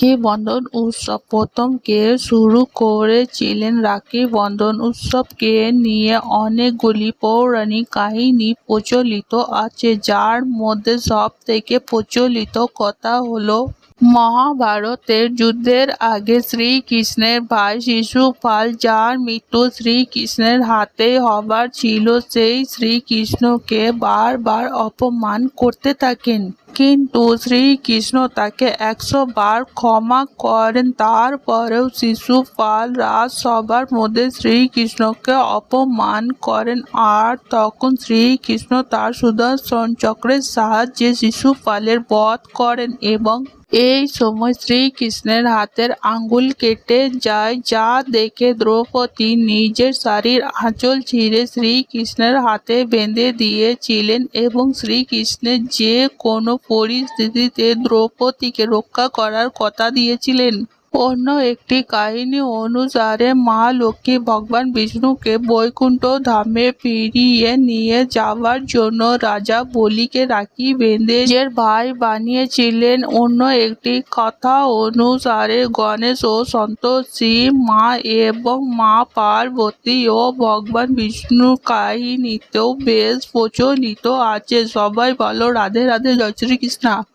রাখি বন্ধন উৎসব প্রথম কে শুরু করেছিলেন? রাখি বন্ধন উৎসবকে নিয়ে অনেকগুলি পৌরাণিক কাহিনী প্রচলিত আছে, যার মধ্যে সব থেকে প্রচলিত কথা হলো মহাভারতের যুদ্ধের আগে শ্রীকৃষ্ণের ভাই শিশুপাল, যার মৃত্যু শ্রীকৃষ্ণের হাতে হবার ছিল, সেই শ্রীকৃষ্ণকে বারবার অপমান করতে থাকেন। কিন্তু শ্রীকৃষ্ণ তাকে 100 বার ক্ষমা করেন। তারপরেও শিশুপাল রাজসভার মধ্যে শ্রীকৃষ্ণকে অপমান করেন, আর তখন শ্রীকৃষ্ণ তার সুদর্শন চক্রের সাহায্যে শিশুপালের বধ করেন এবং এই সময় শ্রীকৃষ্ণের হাতের আঙ্গুল কেটে যায়, যা দেখে দ্রৌপদী নিজের শাড়ির আঁচল ছিঁড়ে শ্রীকৃষ্ণের হাতে বেঁধে দিয়েছিলেন এবং শ্রীকৃষ্ণের যে কোনো পরিস্থিতিতে দ্রৌপদীকে রক্ষা করার কথা দিয়েছিলেন। অন্য একটি কাহিনী অনুসারে মা লক্ষ্মী ভগবান বিষ্ণুকে বৈকুণ্ঠ ধামে ফিরিয়ে নিয়ে যাওয়ার জন্য রাজা বলিকে রাখি বেঁধে নিজের ভাই বানিয়েছিলেন। অন্য একটি কথা অনুসারে গণেশ ও সন্তোষী মা এবং মা পার্বতী ও ভগবান বিষ্ণুর কাহিনীতেও বেশ প্রচলিত আছে। সবাই বলো রাধে রাধে, জয় শ্রীকৃষ্ণ।